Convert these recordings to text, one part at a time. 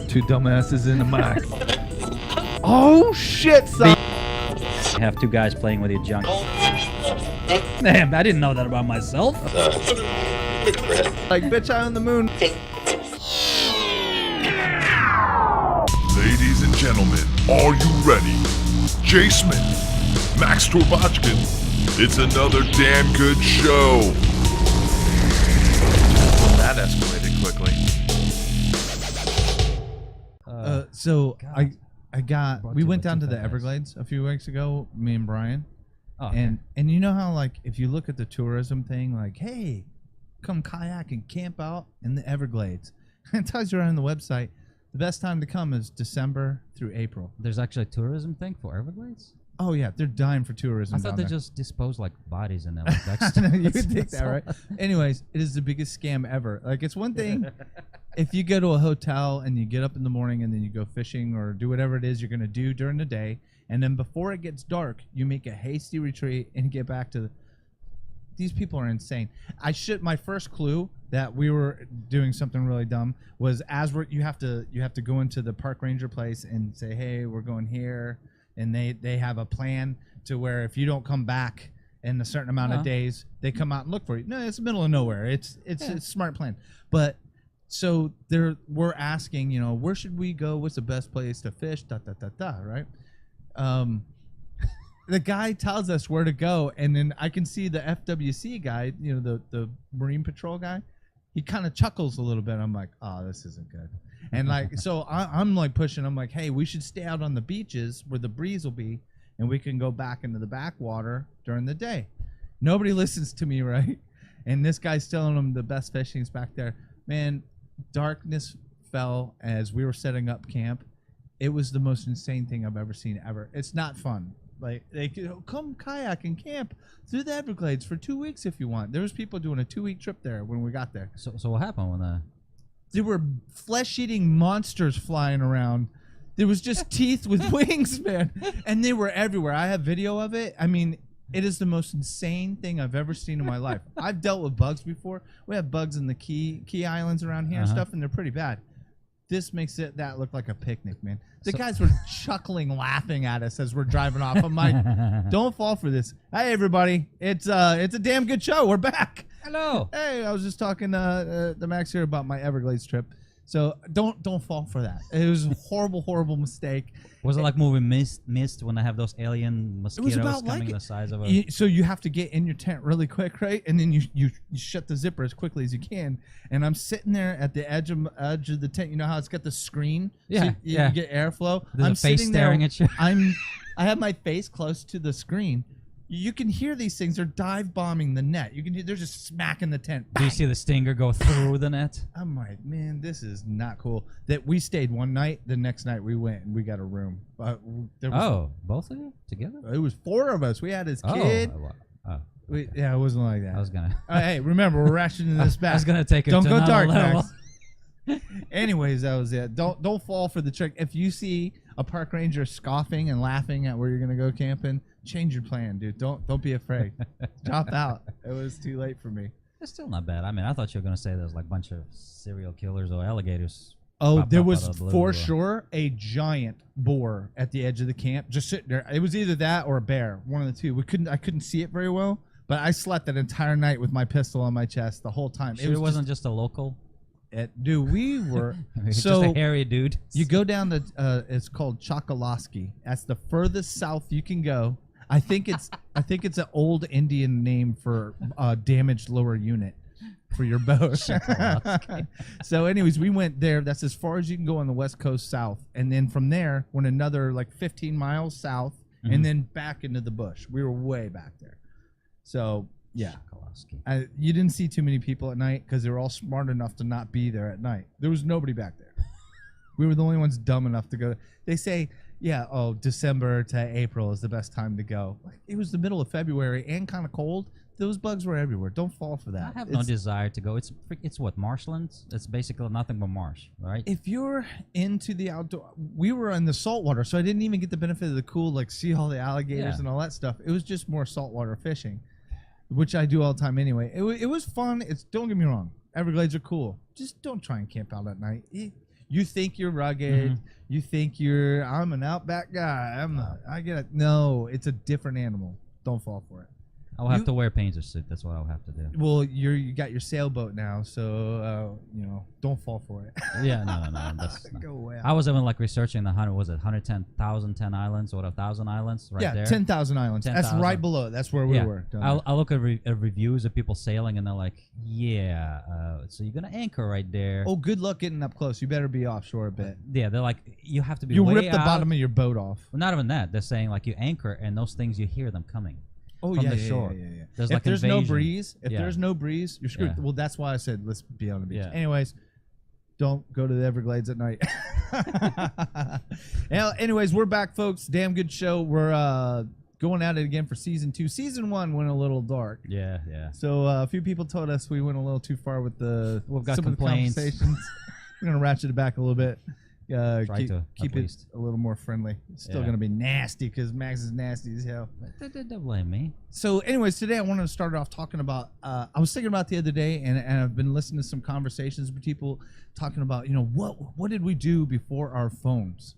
Two dumbasses in the mic. Oh shit, son. Have two guys playing with your junk. Damn, I didn't know that about myself. Like, bitch, I own the moon. Ladies and gentlemen, are you ready? Jay Smith, Max Torbochkin, it's another damn good show. That escalated quickly. We went down to the Everglades a few weeks ago, me and Brian. Oh, okay. And you know how, like, if you look at the tourism thing, like, hey, come kayak and camp out in the Everglades. It tells you right on the website, the best time to come is December through April. There's actually a tourism thing for Everglades? Oh, yeah, they're dying for tourism. I thought down they there. just dispose like bodies in there. Like, that's, You would think that, right? Anyways, it is the biggest scam ever. Like, it's one thing if you go to a hotel and you get up in the morning and then you go fishing or do whatever it is you're going to do during the day, and then before it gets dark, you make a hasty retreat and get back to these people are insane. My first clue that we were doing something really dumb was you have to go into the park ranger place and say, hey, we're going here. And they have a plan to where if you don't come back in a certain amount of days, they come out and look for you. No, it's the middle of nowhere. It's a smart plan. But so we're asking, you know, where should we go? What's the best place to fish? Right? The guy tells us where to go, and then I can see the FWC guy, you know, the Marine Patrol guy. He kind of chuckles a little bit. I'm like, oh, this isn't good. And like, so I'm like pushing. I'm like, hey, we should stay out on the beaches where the breeze will be, and we can go back into the backwater during the day. Nobody listens to me, right? And this guy's telling them the best fishing's back there. Man, darkness fell as we were setting up camp. It was the most insane thing I've ever seen ever. It's not fun. Like, they come kayak and camp through the Everglades for 2 weeks if you want. There was people doing a 2-week trip there when we got there. So what happened when There were flesh-eating monsters flying around. There was just teeth with wings, man. And they were everywhere. I have video of it. I mean, it is the most insane thing I've ever seen in my life. I've dealt with bugs before. We have bugs in the Key Islands around here and stuff, and they're pretty bad. This makes that look like a picnic, man. The guys were chuckling, laughing at us as we're driving off. I'm like, don't fall for this. Hey, everybody. It's a damn good show. We're back. Hello. Hey, I was just talking to Max here about my Everglades trip. So don't fall for that. It was a horrible, horrible mistake. Was it like movie Mist when I have those alien mosquitoes coming the size of a... So you have to get in your tent really quick, right? And then you shut the zipper as quickly as you can. And I'm sitting there at the edge of the tent. You know how it's got the screen? Yeah, so you get airflow. There's I'm a face sitting staring there, at you. I have my face close to the screen. You can hear these things. They're dive bombing the net. You can hear they're just smacking the tent. Do you see the stinger go through the net? I'm like, man, this is not cool. That we stayed one night. The next night we went and we got a room. Both of you together? It was 4 of us. We had his kid. Yeah, it wasn't like that. I was gonna. Hey, remember, we're rationing this back. I was gonna take it. Don't to go dark, level. Max. Anyways, that was it. Don't fall for the trick. If you see a park ranger scoffing and laughing at where you're gonna go camping, change your plan, dude. Don't be afraid. Drop out. It was too late for me. It's still not bad. I mean, I thought you were gonna say there's like a bunch of serial killers or alligators. Oh, there was for sure a giant boar at the edge of the camp, just sitting there. It was either that or a bear, one of the two. I couldn't see it very well, but I slept that entire night with my pistol on my chest the whole time. Sure, it wasn't just a local. Dude, we were just a hairy dude. You go down to it's called Chokoloskee. That's the furthest south you can go. I think it's an old Indian name for damaged lower unit for your boat. So anyways, we went there. That's as far as you can go on the west coast south, and then from there went another like 15 miles south, and then back into the bush. We were way back there. So yeah. You didn't see too many people at night because they were all smart enough to not be there at night. There was nobody back there. We were the only ones dumb enough to go. They say, yeah, December to April is the best time to go. It was the middle of February and kind of cold. Those bugs were everywhere. Don't fall for that. I have no desire to go. It's what, marshlands? It's basically nothing but marsh, right? If you're into the outdoor, we were in the saltwater, so I didn't even get the benefit of the cool, like see all the alligators and all that stuff. It was just more saltwater fishing, which I do all the time anyway. It was fun. Don't get me wrong. Everglades are cool. Just don't try and camp out at night. You think you're rugged. You think I'm an outback guy. I get it. No, it's a different animal. Don't fall for it. I'll have to wear a painter suit. That's what I'll have to do. Well, you got your sailboat now, so don't fall for it. Yeah, no. That's Go away. I was even like researching the 110,010 islands or 1,000 islands right there. 10,000 islands. 10,000. That's right below. That's where we were. I look at reviews of people sailing, and they're like, so you're gonna anchor right there. Oh, good luck getting up close. You better be offshore a bit. Yeah, they're like, you have to be. You'll way rip the out. bottom of your boat off. Well, not even that. They're saying like you anchor, and those things you hear them coming. Oh from yeah, the shore. Yeah. There's If like there's invasion. no breeze, there's no breeze, you're screwed. Yeah. Well, that's why I said let's be on the beach. Yeah. Anyways, don't go to the Everglades at night. Anyways, we're back, folks. Damn good show. We're going at it again for season 2. Season 1 went a little dark. Yeah. So a few people told us we went a little too far with We've got some complaints. of the conversations. We're gonna ratchet it back a little bit. Keep it least. a little more friendly. It's still gonna be nasty because Max is nasty as hell. Don't blame me. So, anyways, today I wanted to start off talking about. I was thinking about the other day, and I've been listening to some conversations with people talking about, what did we do before our phones?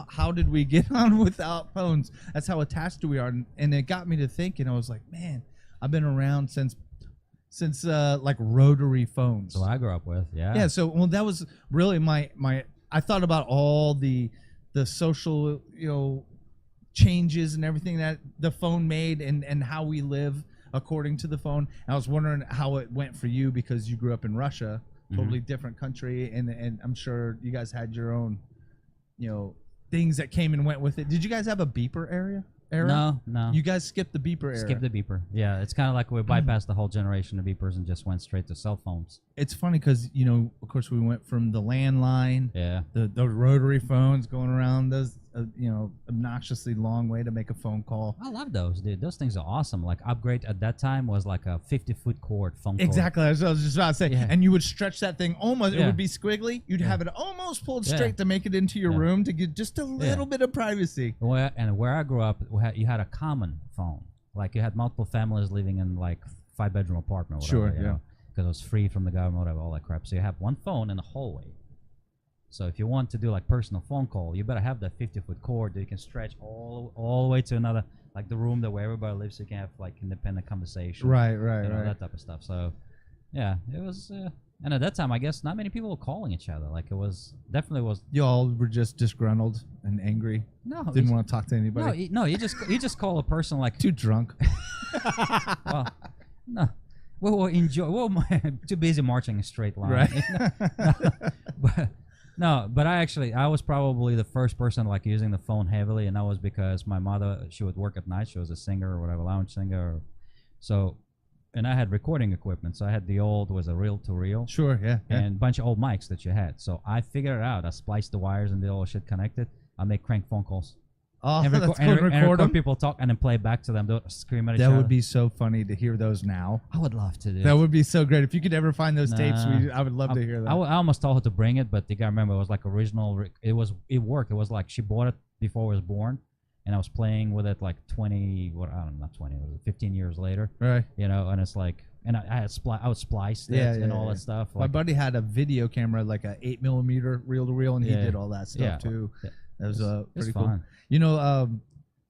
How did we get on without phones? That's how attached we are, and it got me to thinking. I was like, man, I've been around since like rotary phones. That's what I grew up with. Yeah. Yeah. So, well, that was really my. I thought about all the social, changes and everything that the phone made and how we live according to the phone. And I was wondering how it went for you because you grew up in Russia, totally different country, and I'm sure you guys had your own, things that came and went with it. Did you guys have a beeper era? No. You guys skipped the beeper era. Skip the beeper. Yeah, it's kind of like we bypassed the whole generation of beepers and just went straight to cell phones. It's funny because, of course, we went from the landline, Yeah. the rotary phones going around, those, obnoxiously long way to make a phone call. I love those, dude. Those things are awesome. Like upgrade at that time was like a 50-foot cord phone cord. Exactly. That's what I was just about to say. Yeah. And you would stretch that thing almost, it Yeah. would be squiggly. You'd have it almost pulled straight to make it into your Yeah. room to get just a little bit of privacy. Where I grew up, you had a common phone. Like you had multiple families living in like 5-bedroom apartment or whatever. Sure, yeah. Because it was free from the government, whatever, all that crap. So you have one phone in the hallway. So if you want to do like personal phone call, you better have that 50-foot cord that you can stretch all the way to another, like the room that where everybody lives, so you can have like independent conversation. Right. That type of stuff. So yeah, it was. And at that time, I guess not many people were calling each other. Like it was definitely was. You all were just disgruntled and angry. No, Didn't want to talk to anybody. You just call a person like Too drunk. well, no. We'll enjoy. We're too busy marching a straight line. Right. But I was probably the first person like using the phone heavily, and that was because my mother, she would work at night. She was a singer or whatever, lounge singer. And I had recording equipment, so I had was a reel-to-reel. Sure, yeah. And a bunch of old mics that you had. So I figured it out. I spliced the wires and did all the shit connected. I make crank phone calls. Oh, And that's and cool. Record them. people talk and then play back to them. Don't scream at each other. That would be so funny to hear those now. I would love to do. That would be so great. If you could ever find those tapes, Nah. I would love to hear that. I almost told her to bring it, but you gotta remember it was like original. It worked. It was like she bought it before I was born, and I was playing with it like 20. What I don't know, not 20. It was 15 years later. Right. And it's like, and I would splice it and all that stuff. My Like, buddy had a video camera, like a 8mm reel-to-reel, and he did all that stuff too. Yeah. That was pretty cool. Fun.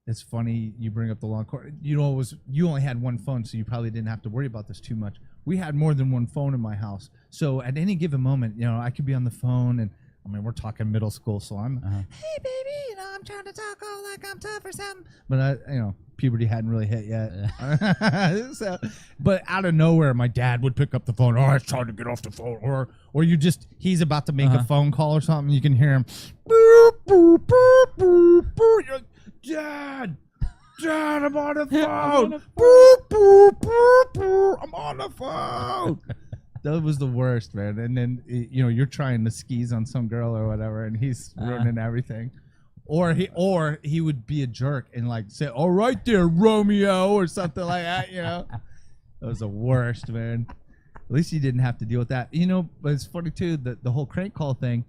It's funny you bring up the long cord. You only had one phone, so you probably didn't have to worry about this too much. We had more than one phone in my house, so at any given moment, I could be on the phone, and I mean we're talking middle school, so I'm, hey baby, I'm trying to talk all like I'm tough or something, but puberty hadn't really hit yet. So, but out of nowhere, my dad would pick up the phone. Oh, it's time to get off the phone, or he's about to make a phone call or something. You can hear him. Boop, boop, boop, boop, boop. You're like, Dad, I'm on the phone. Boop, boop, boop, boop. I'm on the phone. That was the worst, man. And then you're trying to skis on some girl or whatever, and he's ruining everything. Or he would be a jerk and like say, "All right there, Romeo," or something like that. That was the worst, man. At least you didn't have to deal with that. But it's funny too that the whole crank call thing.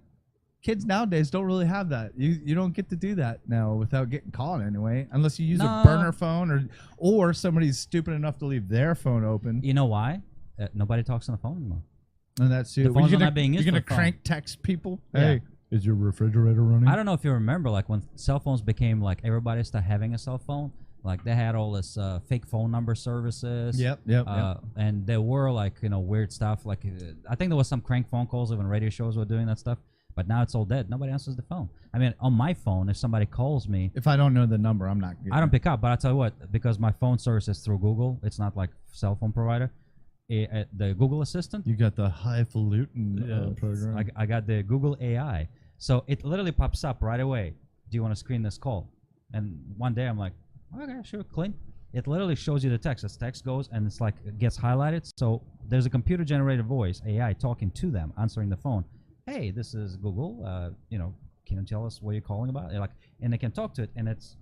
Kids nowadays don't really have that. You don't get to do that now without getting caught anyway, unless you use a burner phone or somebody's stupid enough to leave their phone open. You know why? Nobody talks on the phone anymore. And that's The it. phones are You're not being used You're gonna for phone. crank text people. Yeah. Hey, is your refrigerator running? I don't know if you remember, like when cell phones became like everybody started having a cell phone. Like they had all this fake phone number services. Yep. And there were like weird stuff. Like I think there was some crank phone calls when radio shows were doing that stuff. But now it's all dead. Nobody answers the phone. I mean, on my phone, if somebody calls me, If I don't know the number, I'm not. I don't pick up. But I tell you what, because my phone service is through Google, it's not like cell phone provider. The Google Assistant. You got the highfalutin program. I got the Google AI, so it literally pops up right away. Do you want to screen this call? And one day I'm like, okay, sure, clean. It literally shows you the text. This text goes and it's like it gets highlighted. So there's a computer-generated voice AI talking to them, answering the phone. Hey, this is Google. Can you tell us what you're calling about? And they can talk to it, and it's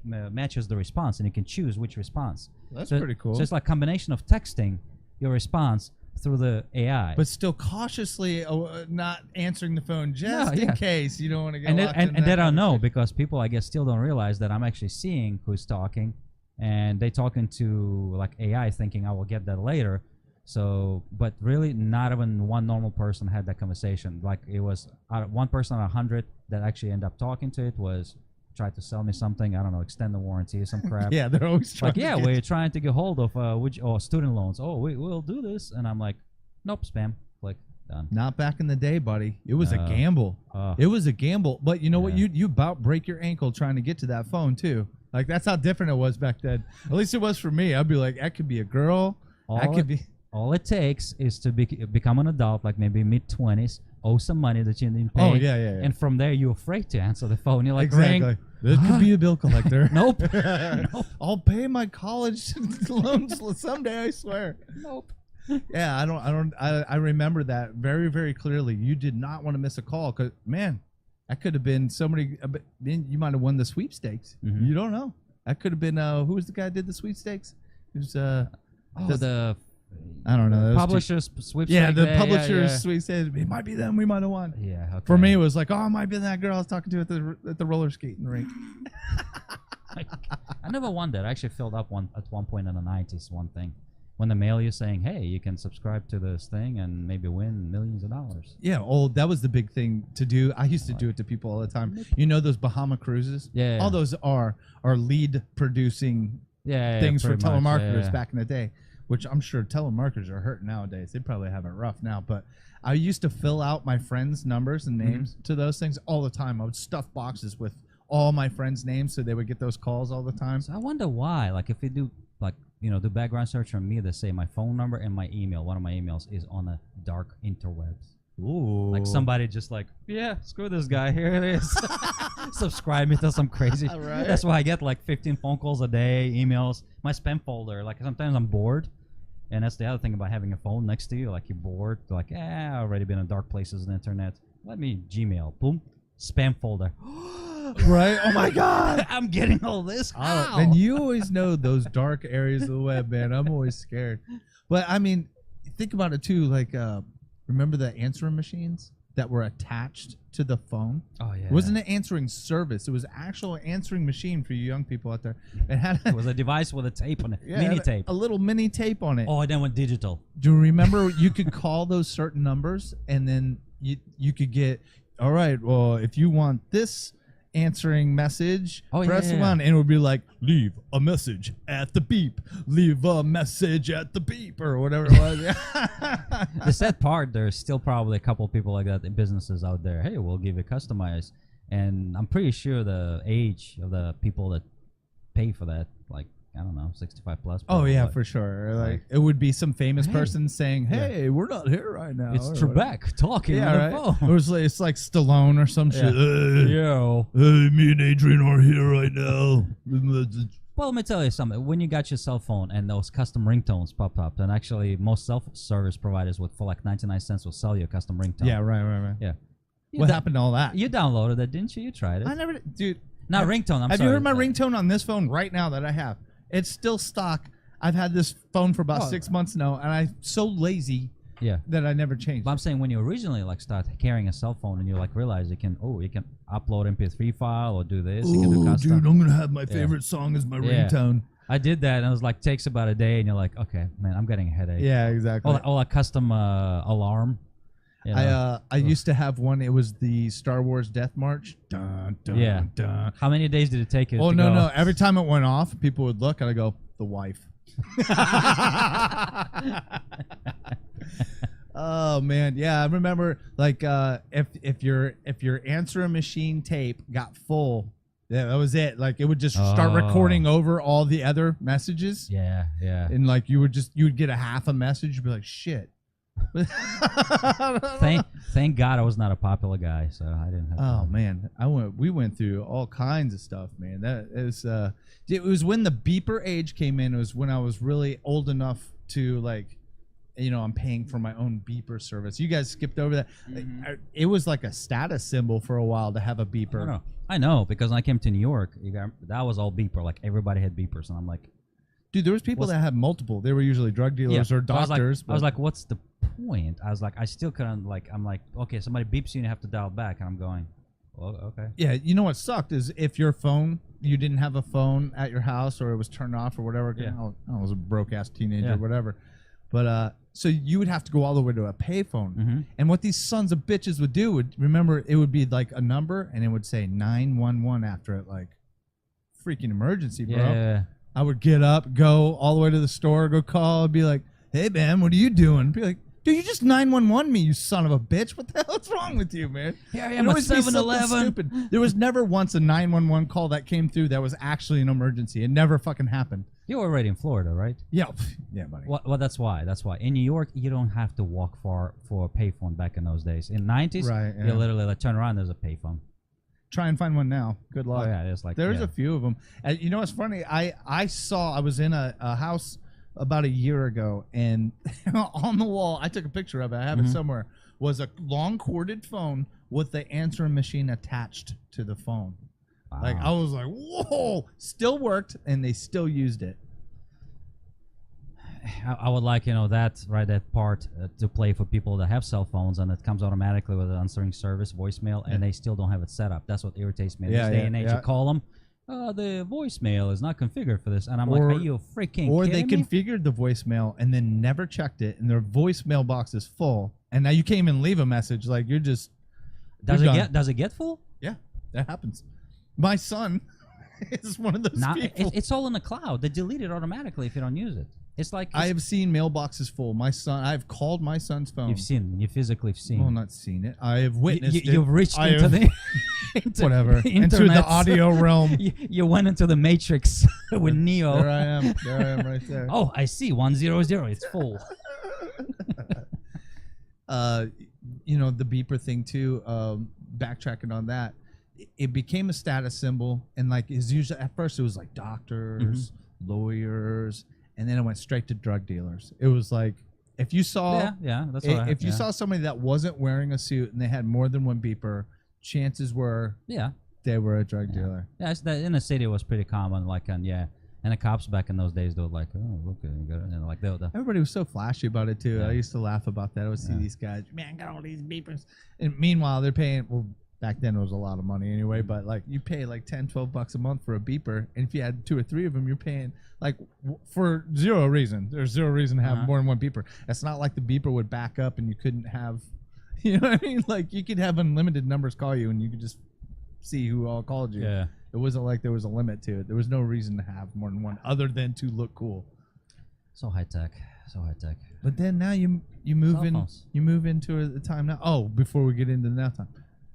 matches the response, and you can choose which response. That's pretty cool. So it's like combination of texting your response through the AI. But still cautiously not answering the phone just in case you don't want to get locked in and that they don't know conversation. because people, I guess, still don't realize that I'm actually seeing who's talking, and they talking to like AI thinking I will get that later. So, but really not even one normal person had that conversation. Like it was one person out of 100 that actually ended up talking to it was tried to sell me something. I don't know, extend the warranty or some crap. Yeah, they're always trying. Like, we're trying to get hold of student loans. Oh, we'll do this, and I'm like, nope, spam. Click, done. Not back in the day, buddy. It was a gamble. It was a gamble. But you know what? You about break your ankle trying to get to that phone too. Like that's how different it was back then. At least it was for me. I'd be like, that could be a girl. That could be. All it takes is to become an adult, like maybe mid-20s, owe some money that you didn't pay. Oh, yeah. And from there, you're afraid to answer the phone. You're like, Exactly. ring. This could be a bill collector. Nope. Nope. I'll pay my college loans someday, I swear. Nope. Yeah, I remember that very, very clearly. You did not want to miss a call because, man, that could have been somebody. You might have won the sweepstakes. Mm-hmm. You don't know. That could have been who was the guy that did the sweepstakes? It was I don't know. Publishers sweepstakes. Yeah, the yeah, publishers yeah. sweepstakes. It might be them. We might have won. Yeah. Okay. For me, it was like, oh, it might be that girl I was talking to at the roller skating rink. I never won that. I actually filled up at one point in the 90s. One thing, when they mail you saying, "Hey, you can subscribe to this thing and maybe win millions of dollars." Yeah, that was the big thing to do. I used to do it to people all the time. You know those Bahama cruises? Yeah. All those are lead producing things for pretty much, telemarketers yeah. back in the day, which I'm sure telemarketers are hurting nowadays. They probably have it rough now, but I used to fill out my friends' numbers and names to those things all the time. I would stuff boxes with all my friends' names so they would get those calls all the time. So I wonder why. Like if you do do background search on me, they say my phone number and my email. One of my emails is on the dark interwebs. Ooh. Like somebody just like, yeah, screw this guy. Here it is. Subscribe me to some crazy. Right. That's why I get like 15 phone calls a day, emails. My spam folder. Like sometimes I'm bored, and that's the other thing about having a phone next to you. Like you're bored. Like, I've already been in dark places on the internet. Let me Gmail. Boom, spam folder. Right? Oh my God. I'm getting all this. How? And you always know those dark areas of the web, man. I'm always scared. But I mean, think about it too. Like, remember the answering machines that were attached to the phone? Oh yeah. It wasn't an answering service. It was actual answering machine for you young people out there. It had It was a device with a tape on it. yeah, Mini it had tape. a little mini tape on it. Oh, and then went digital. Do you remember you could call those certain numbers and then you could get, all right, well, if you want this answering message, press one, and it would be like, leave a message at the beep, leave a message at the beep, or whatever it was. The sad part, there's still probably a couple of people like that in businesses out there. Hey, we'll give you customized, and I'm pretty sure the age of the people that pay for that, like, I don't know, 65 plus. Oh probably, yeah, like, for sure. Like it would be some famous person saying, "Hey, we're not here right now." It's or whatever. Trebek talking on Yeah, the right. phone. Or it's like Stallone or some shit. Yo. Hey, me and Adrian are here right now. Well, let me tell you something. When you got your cell phone and those custom ringtones pop up, and actually most self-service providers for like 99 cents will sell you a custom ringtone. Yeah, right. Yeah. What happened to all that? You downloaded it, didn't you? You tried it. I never, dude. Not ringtone. I'm have sorry. you heard my ringtone on this phone right now that I have? It's still stock. I've had this phone for about 6 months now, and I'm so lazy that I never changed. But I'm saying when you originally like start carrying a cell phone and you like realize you can upload MP3 file or do this. You can do custom. dude, I'm gonna have my favorite song as my ringtone. I did that, and it was like takes about a day, and you're like, okay, man, I'm getting a headache. Yeah, exactly. All a custom alarm. You know? I used to have one. It was the Star Wars Death March. Dun, dun, Yeah. dun. How many days did it take you? Oh to no, go? no! Every time it went off, people would look, and I go, "The wife." Oh man, yeah, I remember like if your answering machine tape got full, yeah, that was it. Like it would just start recording over all the other messages. Yeah, yeah. And like you would get a half a message, you'd be like, shit. Thank God I was not a popular guy, so I didn't have. Oh man, we went through all kinds of stuff, man. That is it was when the beeper age came in. It was when I was really old enough to like, you know, I'm paying for my own beeper service. You guys skipped over that. It was like a status symbol for a while to have a beeper. I know because when I came to New York, that was all beeper. Like everybody had beepers, and I'm like, dude, there was people that had multiple. They were usually drug dealers or doctors. I was like, what's the point? I was like, I still couldn't like. I'm like, okay, somebody beeps you, and you have to dial back, and I'm going, well, okay. Yeah, you know what sucked is if your phone, you didn't have a phone at your house or it was turned off or whatever. Yeah. I was a broke ass teenager or whatever. But so you would have to go all the way to a payphone. And what these sons of bitches would do would remember it would be like a number and it would say 911 after it, like freaking emergency, bro. Yeah. I would get up, go all the way to the store, go call, and be like, "Hey man, what are you doing?" Be like, "Dude, you just 911 me, you son of a bitch. What the hell's wrong with you, man?" Here I am at 7-Eleven. There was never once a 911 call that came through that was actually an emergency. It never fucking happened. You were already in Florida, right? Yeah, yeah, buddy. Well, that's why. That's why. In New York, you don't have to walk far for a payphone back in those days. In the 90s, Right, yeah. you literally like turn around, there's a payphone. Try and find one now. Good luck. Oh yeah, it's like There's a few of them. You know what's funny? I was in a house about a year ago, and on the wall, I took a picture of it. I have it somewhere. Was a long corded phone with the answering machine attached to the phone. Wow. Like I was like, whoa! Still worked, and they still used it. I would like that part to play for people that have cell phones and it comes automatically with an answering service voicemail and they still don't have it set up. That's what irritates me. This day and age, you call them, the voicemail is not configured for this, and I'm like, are you freaking Or they kidding me? configured the voicemail and then never checked it, and their voicemail box is full, and now you can't even leave a message. Like you're just Does it get full? Yeah, that happens. My son is one of those people. It's all in the cloud. They delete it automatically if you don't use it. It's like I have seen mailboxes full. My son, I've called my son's phone. you physically seen. Well, not seen it. I have witnessed it. You've reached into the whatever into the audio realm. You went into the Matrix with Neo. There I am right there. Oh, I see 100. It's full. The beeper thing too. Backtracking on that, it became a status symbol, and like is usually at first it was like doctors, lawyers. And then it went straight to drug dealers. It was like if you saw, that's if you saw somebody that wasn't wearing a suit and they had more than one beeper, chances were, they were a drug dealer. Yeah, in the city it was pretty common. Like, and the cops back in those days they were like, oh, look, you got it. And like everybody was so flashy about it too. Yeah. I used to laugh about that. I would see these guys, man, got all these beepers, and meanwhile they're paying. Well, back then it was a lot of money anyway, but like you pay like $10-12 a month for a beeper, and if you had 2 or 3 of them, you're paying like for zero reason. There's zero reason to have more than one beeper. It's not like the beeper would back up and you couldn't have, you know what I mean? Like you could have unlimited numbers call you and you could just see who all called you. Yeah. It wasn't like there was a limit to it. There was no reason to have more than one other than to look cool. So high tech. But then now you move into a time now. Oh, before we get into the now time.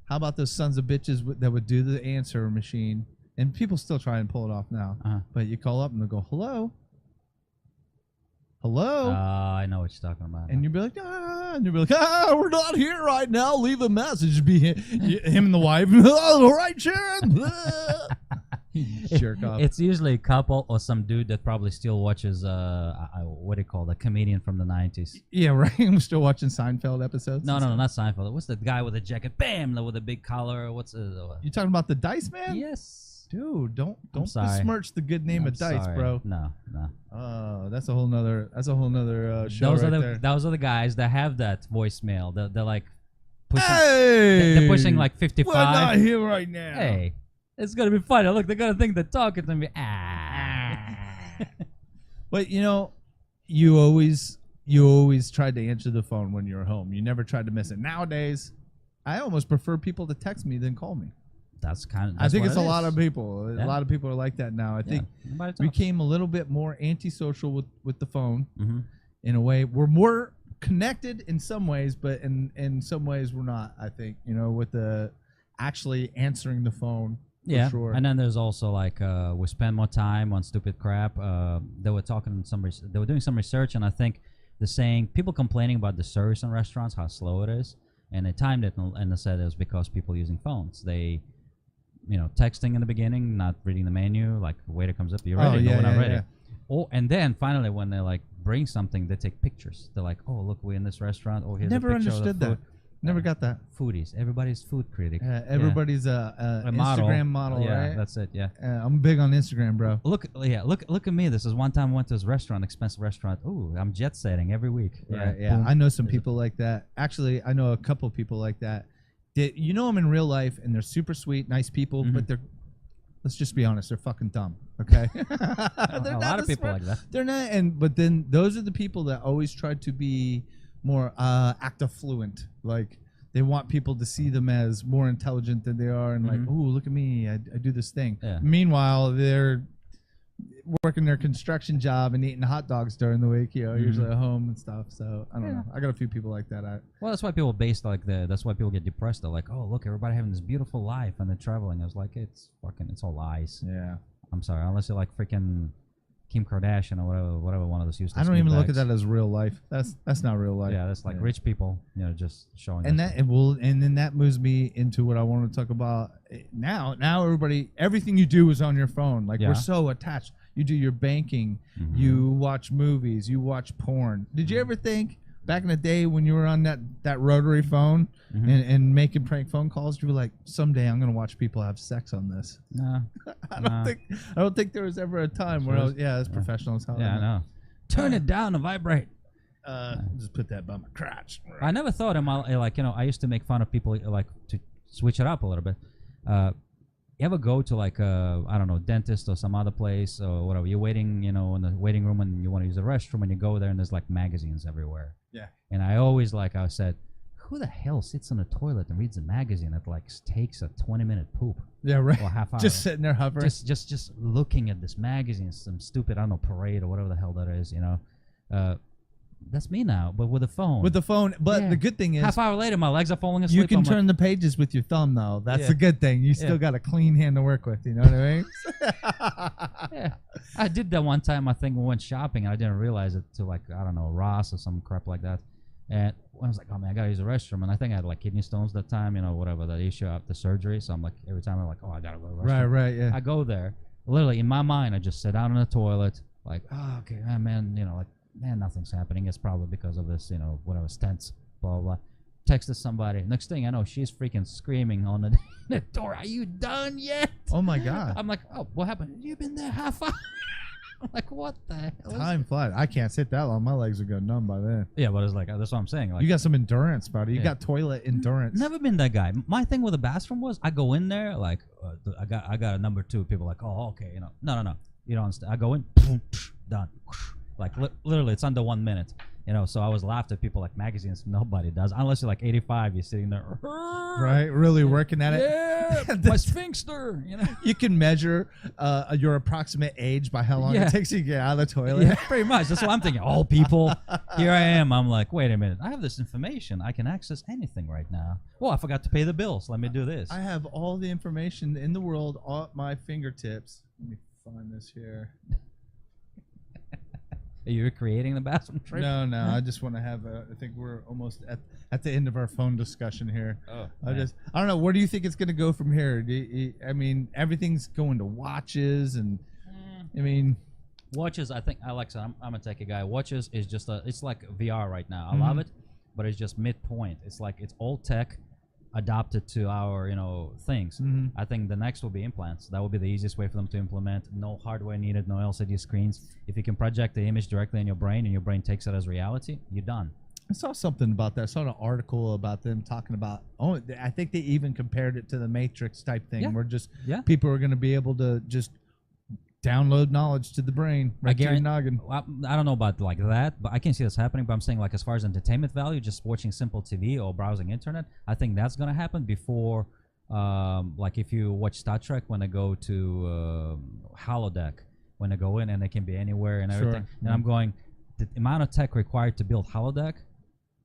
How about those sons of bitches that would do the answer machine? And people still try and pull it off now. But you call up and they'll go, hello? Hello? I know what you're talking about. And you'll be like, and you'll be like, we're not here right now. Leave a message. Be him and the wife. All right, Sharon. Jerk off. It's usually a couple or some dude that probably still watches what do you call the comedian from the 90s. Yeah, right. I'm still watching Seinfeld episodes. No, not Seinfeld. What's the guy with the jacket? Bam, with a big collar. What's you talking about the Dice Man? Yes. Dude, don't besmirch the the name of Dice, bro. No. Oh, that's a whole nother show. Those are the guys that have that voicemail. They're like pushing. Hey, they're pushing like 55. We're not here right now. Hey, it's gonna be funny. Look, they're gonna think they're talking to me. But you always tried to answer the phone when you were home. You never tried to miss it. Nowadays, I almost prefer people to text me than call me. I think it's a lot of people. Yeah. A lot of people are like that now. I think we became a little bit more antisocial with the phone. In a way, we're more connected in some ways, but in some ways we're not. I think with the actually answering the phone. Yeah, sure. And then there's also like we spend more time on stupid crap. They were they were doing some research, and I think they're saying people complaining about the service in restaurants, how slow it is, and they timed it and they said it was because people using phones. They texting in the beginning, not reading the menu, like the waiter comes up, you're ready, no, we're not ready. Yeah. Oh, and then finally when they like bring something, they take pictures. They're like, oh, look, we're in this restaurant. Oh, here's never a picture understood of the food. that. Never got that. Foodies, everybody's food critic. Everybody's a Instagram model, yeah, right? That's it. Yeah, I'm big on Instagram, bro. Look at me. This is one time I went to this restaurant, expensive restaurant. Ooh, I'm jet setting every week. Yeah. Boom. I know some people like that. Actually, I know a couple people like that. You know them in real life, and they're super sweet, nice people, but they're, let's just be honest, they're fucking dumb. Okay, a lot of people like that. They're not, but then those are the people that always try to be more active fluent. Like they want people to see them as more intelligent than they are, and like, oh, look at me, I do this thing. Yeah. Meanwhile, they're working their construction job and eating hot dogs during the week, usually at home and stuff. So I don't know. I got a few people like that. Well, that's why people that's why people get depressed. They're like, oh, look, everybody having this beautiful life and they're traveling. I was like, it's all lies. Yeah. I'm sorry, unless you're like freaking Kim Kardashian or whatever one of those useless. I don't even look at that as real life. That's not real life. Yeah, that's like rich people, just showing. And then that moves me into what I want to talk about now. Now everything you do is on your phone. Like we're so attached. You do your banking, you watch movies, you watch porn. Did you ever think back in the day when you were on that rotary phone and making prank phone calls, you were like, someday I'm gonna watch people have sex on this? No. I don't think there was ever a time where it's professional as hell. Yeah, I know. Turn it down to vibrate. Just put that by my crotch. I never thought in my I used to make fun of people like to switch it up a little bit. You ever go to like I don't know, dentist or some other place or whatever? You're waiting, in the waiting room and you want to use the restroom and you go there and there's like magazines everywhere. Yeah. And I said, who the hell sits on the toilet and reads a magazine that like takes a 20-minute poop? Yeah, right. Or half hour. Just sitting there hovering. Just looking at this magazine, some stupid, I don't know, parade or whatever the hell that is, That's me now, but with a phone. But the good thing is, half hour later, my legs are falling asleep. You can turn the pages with your thumb, though. That's a good thing. You still got a clean hand to work with. You know what I mean? Yeah, I did that one time. I think we went shopping, and I didn't realize it till like I don't know, Ross or some crap like that. And I was like, oh man, I gotta use the restroom. And I think I had like kidney stones that time, whatever the issue after surgery. So I'm like, every time I'm like, oh, I gotta go to the restroom. Right, yeah. I go there. Literally in my mind, I just sit down on the toilet, like, oh, okay, man, man, nothing's happening. It's probably because of this, whatever, stents, blah, blah, blah. Texted somebody. Next thing I know, she's freaking screaming on the door. Are you done yet? Oh, my God. I'm like, oh, what happened? You've been there half hour. I'm like, what the hell? Time flies. I can't sit that long. My legs would go numb by then. Yeah, but it's like, that's what I'm saying. Like, you got some endurance, buddy. You got toilet endurance. Never been that guy. My thing with the bathroom was I go in there, like, I got a number 2. People are like, oh, okay, No. You don't understand. I go in, boom, done. Like literally, it's under 1 minute. So I was laughed at people like magazines. Nobody does unless you're like 85. You're sitting there, right? Really working at it. Yeah, my sphincter. You can measure your approximate age by how long it takes you to get out of the toilet. Yeah, pretty much. That's what I'm thinking. All people. Here I am. I'm like, wait a minute. I have this information. I can access anything right now. Oh, I forgot to pay the bills. Let me do this. I have all the information in the world at my fingertips. Let me find this here. Are you creating the bathroom trick? No. I just want to have I think we're almost at the end of our phone discussion here. Oh, I don't know. Where do you think it's going to go from here? I mean, everything's going to watches, and I mean, watches. I think Alexa. I'm a techie guy. Watches is just it's like VR right now. I love it, but it's just midpoint. It's like it's old tech adapted to our things. I think the next will be implants. That will be the easiest way for them to implement. No hardware needed, no LCD screens. If you can project the image directly in your brain and your brain takes it as reality, you're done. I saw something about that. I saw an article about them talking about I think they even compared it to the Matrix type thing where just people are going to be able to just download knowledge to the brain, right to your noggin. Well, I don't know about like that, but I can see this happening. But I'm saying like as far as entertainment value, just watching simple TV or browsing internet, I think that's gonna happen before. Like if you watch Star Trek, when they go to holodeck, when they go in and they can be anywhere and everything, and I'm going, the amount of tech required to build holodeck,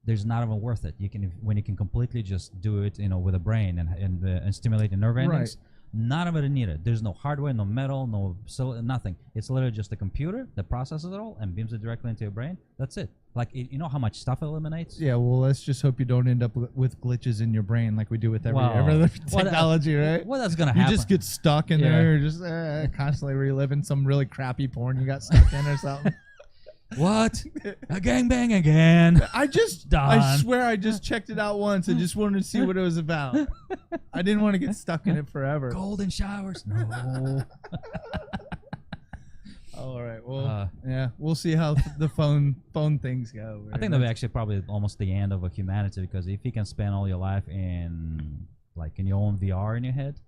there's not even worth it. You can when you can completely just do it, with a brain and stimulate the nerve endings. Right. None of it is needed. There's no hardware, no metal, no nothing. It's literally just a computer that processes it all and beams it directly into your brain. That's it. Like, you know how much stuff it eliminates? Yeah, well, let's just hope you don't end up with glitches in your brain like we do with every other technology, right? Well, that's going to happen. You just get stuck in there. You're just constantly reliving some really crappy porn you got stuck in or something. What? A gangbang again. I swear I just checked it out once. I just wanted to see what it was about. I didn't want to get stuck in it forever. Golden showers? No. All right. Well, yeah, we'll see how the phone things go. I think that'll be actually probably almost the end of humanity, because if you can spend all your life in your own VR in your head,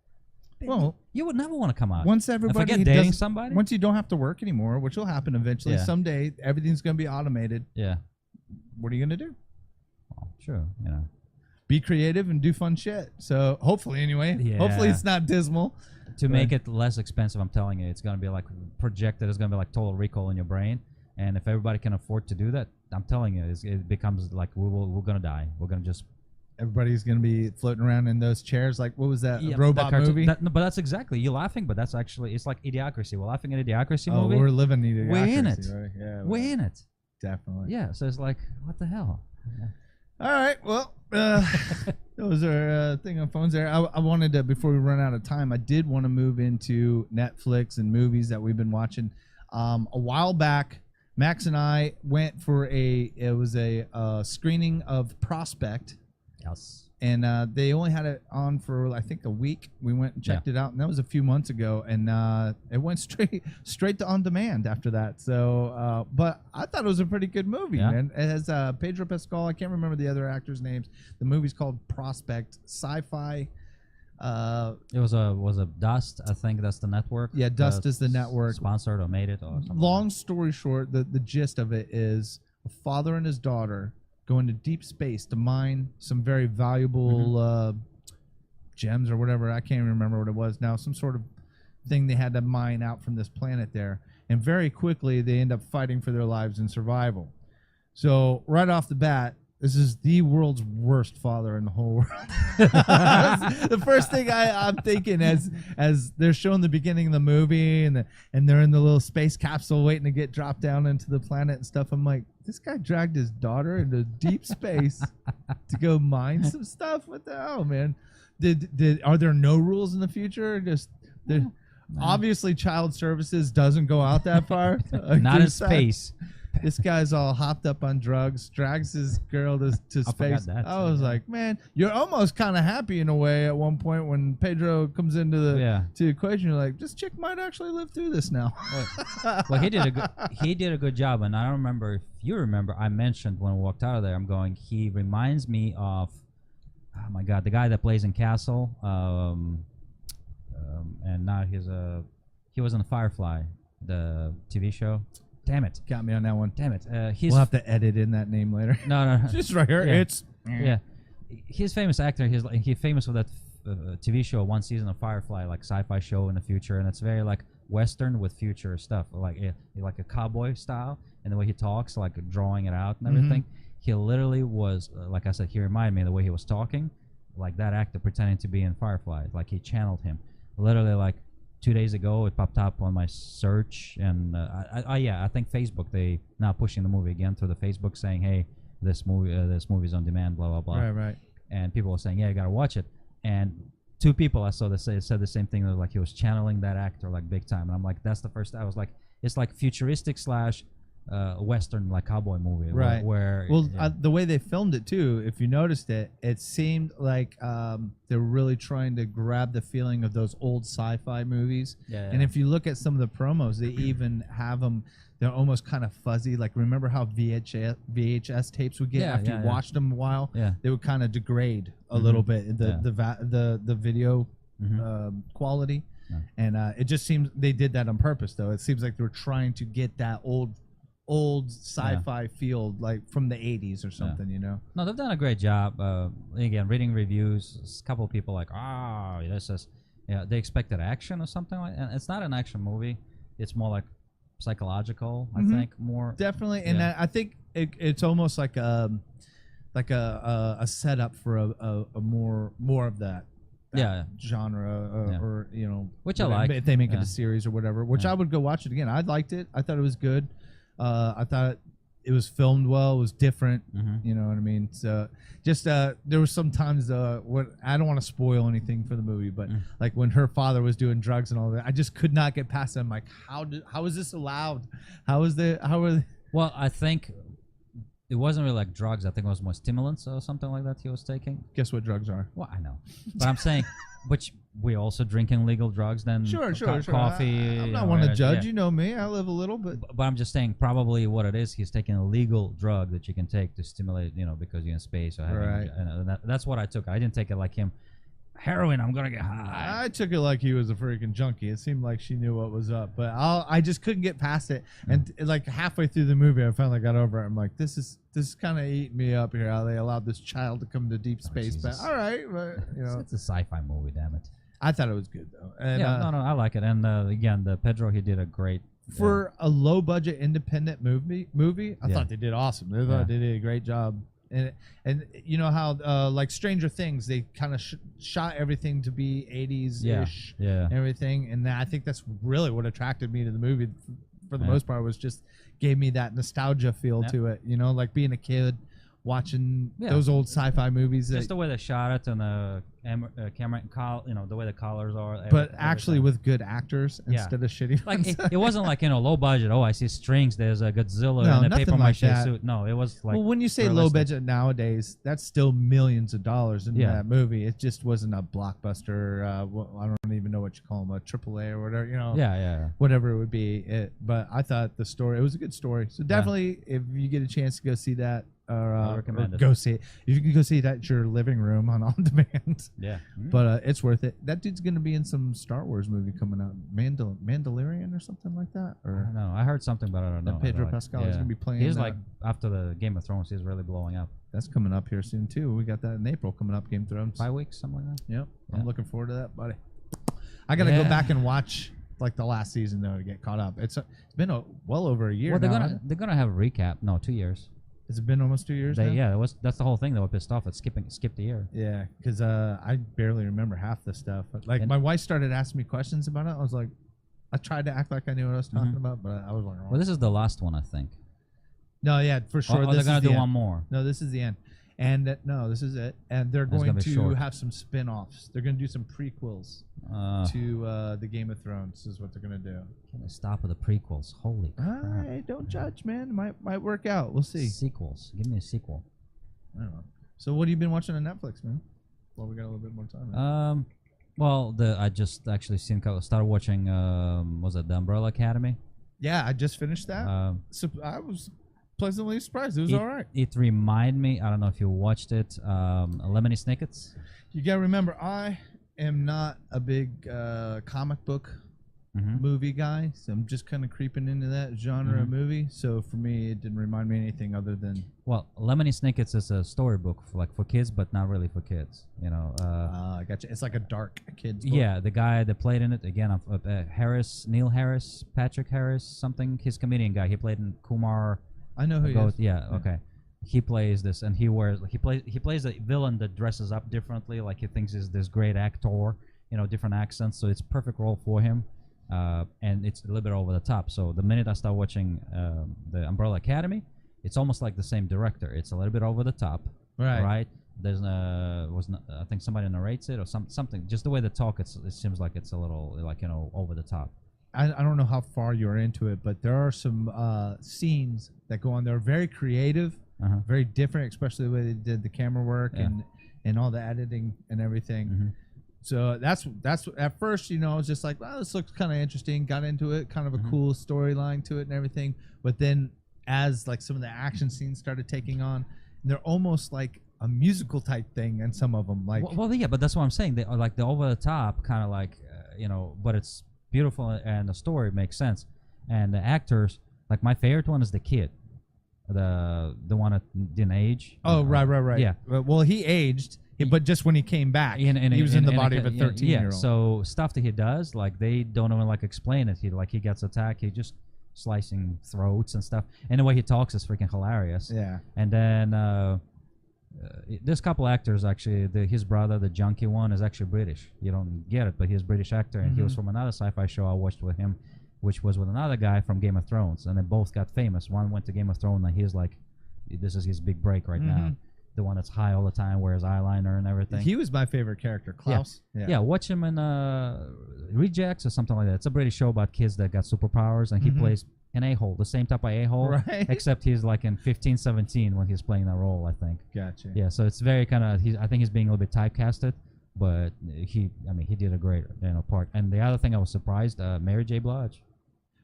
well, you would never want to come out. Once everybody forget dating somebody. Once you don't have to work anymore, which will happen eventually. Yeah. Someday everything's going to be automated. Yeah. What are you going to do? Well, sure. Be creative and do fun shit. So hopefully, anyway. Yeah. Hopefully it's not dismal. To make it less expensive, I'm telling you, it's going to be like projected. It's going to be like Total Recall in your brain. And if everybody can afford to do that, I'm telling you, it becomes like we're going to die. We're going to just. Everybody's going to be floating around in those chairs. Like, what was that robot movie? No, but that's exactly. You're laughing, but that's actually, it's like Idiocracy. We're laughing at Idiocracy movie. We're living Idiocracy. We're in it. Right? Yeah, we're in it. Definitely. Yeah, so it's like, what the hell? Yeah. All right. Well, those are thing on phones there. I wanted to, before we run out of time, I did want to move into Netflix and movies that we've been watching. A while back, Max and I went for a screening of Prospect. Yes. And they only had it on for, I think, a week. We went and checked it out, and that was a few months ago. And it went straight to on demand after that. So, but I thought it was a pretty good movie, man. It has Pedro Pascal. I can't remember the other actors' names. The movie's called Prospect, sci-fi. It was a Dust. I think that's the network. Yeah, Dust is the network. Sponsored or made it or something. Long story short, the gist of it is a father and his daughter go into deep space to mine some very valuable gems or whatever. I can't even remember what it was now. Some sort of thing they had to mine out from this planet there. And very quickly, they end up fighting for their lives in survival. So right off the bat, this is the world's worst father in the whole world. The first thing I'm thinking as they're showing the beginning of the movie and they're in the little space capsule waiting to get dropped down into the planet and stuff. I'm like, this guy dragged his daughter into deep space to go mine some stuff. What the hell, man? Are there no rules in the future? Obviously, child services doesn't go out that far. Not in space. This guy's all hopped up on drugs, drags his girl to space. I was like, man, you're almost kind of happy in a way at one point when Pedro comes into the equation. You're like, this chick might actually live through this now. Well, he did a good job, and I don't remember if you remember. I mentioned when we walked out of there, I'm going. He reminds me of, oh my God, the guy that plays in Castle, and now he was on Firefly, the TV show. Damn it. Got me on that one. Damn it. We'll have to edit in that name later. No. Just right here. Yeah. He's a famous actor. He's famous for that TV show, one season of Firefly, like sci-fi show in the future. And it's very like Western with future stuff, like a cowboy style. And the way he talks, like drawing it out and everything. He literally was, like I said, he reminded me of the way he was talking, like that actor pretending to be in Firefly. Like he channeled him. Literally like 2 days ago, it popped up on my search, and I think Facebook, they now pushing the movie again through the Facebook, saying, "Hey, this movie's on demand," blah blah blah. Right. And people were saying, "Yeah, you gotta watch it." And two people I saw that said the same thing. Like he was channeling that actor like big time, and I'm like, that's the first. I was like, it's like futuristic / Western like cowboy movie, right? Where the way they filmed it too, if you noticed it, it seemed like they're really trying to grab the feeling of those old sci-fi movies. Yeah. And if you look at some of the promos, they even have them. They're almost kind of fuzzy. Like remember how VHS tapes would get after you watched them a while? Yeah. They would kind of degrade a little bit the video quality. No. And it just seems they did that on purpose, though. It seems like they were trying to get that old sci-fi feel, like from the 80s or something, you know? No, they've done a great job. Again, reading reviews, a couple of people like, this is, they expected action or something like. And it's not an action movie. It's more like psychological, I think, more. Definitely, and I think it's almost like a setup for a more of that genre, or you know, which I like. If they make it a series or whatever, which I would go watch it again. I liked it. I thought it was good. I thought it was filmed well. It was different. You know what I mean? So just there was some times what I don't want to spoil anything for the movie, but like when her father was doing drugs and all that, I just could not get past it. I'm like, how is this allowed? How are they? Well, I think it wasn't really like drugs. I think it was more stimulants or something like that he was taking. Guess what drugs are? Well, I know, but I'm saying, which we also drinking legal drugs then. Sure. Coffee. I'm not one to judge. You know me. I live a little bit. But I'm just saying, probably what it is, he's taking a legal drug that you can take to stimulate, because you're in space or having. And that's what I took. I didn't take it like him. Heroin, I'm gonna get high. I took it like he was a freaking junkie. It seemed like she knew what was up, but I just couldn't get past it. And like halfway through the movie, I finally got over it. I'm like, this is kind of eating me up here. How they allowed this child to come to deep space? But all right, but it's a sci-fi movie, damn it. I thought it was good though. And, no, I like it. And again, the Pedro, he did a great. For a low budget independent movie, I thought they did awesome. They thought they did a great job. And you know how like Stranger Things, they kind of shot everything to be 80s-ish, everything, and I think that's really what attracted me to the movie. For the most part, was just gave me that nostalgia feel to it. Like being a kid watching those old sci-fi movies. Just the way they shot it and the camera, the way the colors are. But actually with good actors instead of shitty like ones. it wasn't like low budget. Oh, I see strings. There's a Godzilla and a paper mache suit. No, it was like. Well, when you say low budget nowadays, that's still millions of dollars in that movie. It just wasn't a blockbuster. I don't even know what you call them, a AAA or whatever. Whatever it would be. But I thought it was a good story. So definitely, if you get a chance to go see that. I recommend it. Go see it. If you can go see it at your living room on demand. Yeah. But it's worth it. That dude's going to be in some Star Wars movie coming out. Mandalorian or something like that? Or I don't know. I heard something, but I don't know. Pedro Pascal is going to be playing. He's like, after the Game of Thrones, he's really blowing up. That's coming up here soon, too. We got that in April coming up, Game of Thrones. 5 weeks, something like that? Yep. I'm looking forward to that, buddy. I got to go back and watch like the last season, though, to get caught up. It's been well over a year well, now. They're gonna have a recap. No, 2 years. Has it been almost 2 years now? Yeah, that's the whole thing. They were pissed off at skipped a year. Yeah, because I barely remember half the stuff. Like, my wife started asking me questions about it. I was like, I tried to act like I knew what I was talking about, but I was like, well, this is the last one, I think. No, yeah, for sure. They're going to do one more. No, this is the end. And no, this is it. And they're going to have some spin-offs. They're going to do some prequels to the Game of Thrones is what they're going to do. Can they stop with the prequels? Holy crap. Hey, don't judge, man. It might work out. We'll see. Sequels. Give me a sequel. I don't know. So what have you been watching on Netflix, man? Well, we got a little bit more time. Well, I just actually started watching, was it The Umbrella Academy? Yeah, I just finished that. So I was pleasantly surprised. It was all right. It reminded me, I don't know if you watched it, Lemony Snicket's. You got to remember, I am not a big comic book movie guy, so I'm just kind of creeping into that genre of movie. So for me, it didn't remind me anything other than... Well, Lemony Snicket's is a storybook for kids, but not really for kids. I got you. It's like a dark kids book. Yeah, the guy that played in it, again, Neil Harris, Patrick Harris, something, his comedian guy. He played in Kumar... I know who he is. Yeah, okay. He plays this, and he plays a villain that dresses up differently, like he thinks is this great actor, different accents. So it's a perfect role for him, and it's a little bit over the top. So the minute I start watching the Umbrella Academy, it's almost like the same director. It's a little bit over the top, right? There's I think somebody narrates it or something. Just the way they talk, it seems like it's a little like over the top. I don't know how far you're into it, but there are some scenes that go on there very creative, very different, especially the way they did the camera work and all the editing and everything. So that's at first, I was just like, well, this looks kind of interesting. Got into it, kind of a cool storyline to it and everything. But then as like some of the action scenes started taking on, they're almost like a musical type thing, and some of them like. Well, yeah, but that's what I'm saying. They are like the over the top kind of like. but it's beautiful and the story makes sense. And the actors, like my favorite one is the kid, the one that didn't age. Oh, right. Yeah. Well, he aged, but just when he came back, he was in the body of a 13-year-old. Yeah. So stuff that he does, like they don't even like explain it. He gets attacked. He just slicing throats and stuff. And the way he talks is freaking hilarious. Yeah. And then there's a couple actors actually. His brother, the junkie one, is actually British. You don't get it, but he's a British actor, and he was from another sci-fi show I watched with him, which was with another guy from Game of Thrones, and they both got famous. One went to Game of Thrones, and he's like, this is his big break right now. The one that's high all the time, wears eyeliner and everything. He was my favorite character, Klaus. Yeah, watch him in Rejects or something like that. It's a British show about kids that got superpowers, and he plays an a-hole, the same type of a-hole, Right. except he's like in 15, 17 when he's playing that role, I think. Gotcha. Yeah, so it's very kind of, I think he's being a little bit typecasted, but he did a great part. And the other thing I was surprised, Mary J. Blige.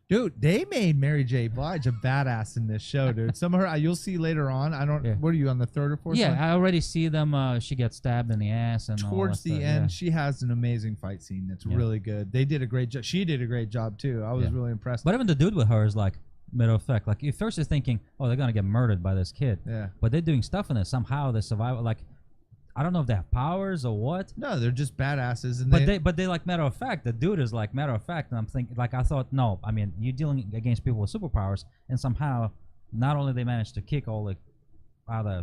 Dude, they made Mary J. Blige a badass in this show, dude. Some of her, you'll see later on. What are you, on the third or fourth Yeah, one? I already see them. She gets stabbed in the ass and all Towards that the stuff, end, she has an amazing fight scene that's really good. They did a great job. She did a great job, too. I was really impressed. But even the dude with her is like, matter of fact, like, you first is thinking, oh, they're going to get murdered by this kid. Yeah. But they're doing stuff in it. Somehow they survive. Like, I don't know if they have powers or what. No, they're just badasses. And But they like matter of fact. The dude is like matter of fact, and I'm thinking, like, I thought, no, I mean, you're dealing against people with superpowers, and somehow, not only they managed to kick all the other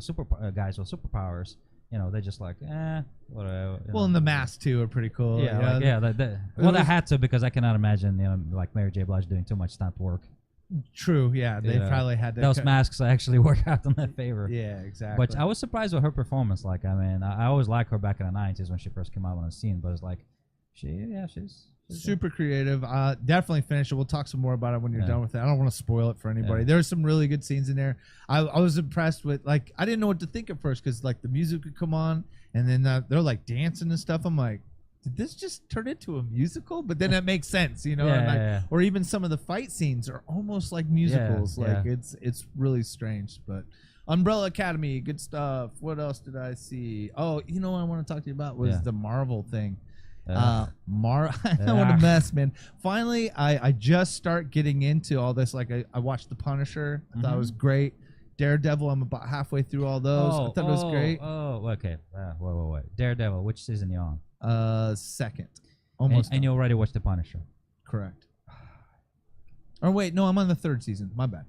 guys with superpowers, they're just like, whatever. Well, and the masks too are pretty cool. Yeah, they had to, because I cannot imagine, like Mary J. Blige doing too much stunt work. True. Yeah, they probably had to. Those masks actually work out in their favor. Yeah, exactly. But I was surprised with her performance. Like, I mean, I always liked her back in the '90s when she first came out on the scene. But it's like, she's super creative. Definitely finish it. We'll talk some more about it when you're done with it. I don't want to spoil it for anybody. There's some really good scenes in there. I was impressed with, like, I didn't know what to think at first, because like the music would come on and then they're like dancing and stuff. I'm like, did this just turn into a musical? But then it makes sense, Or even some of the fight scenes are almost like musicals. It's really strange. But Umbrella Academy, good stuff. What else did I see? Oh, what I want to talk to you about was the Marvel thing. I know what a mess, man. Finally, I just start getting into all this. Like, I watched The Punisher. I thought it was great. Daredevil, I'm about halfway through all those. I thought it was great. Okay. Wait. Daredevil, which season you on? Second. Almost. And you already watched The Punisher? Correct. Or wait, no, I'm on the third season. My bad.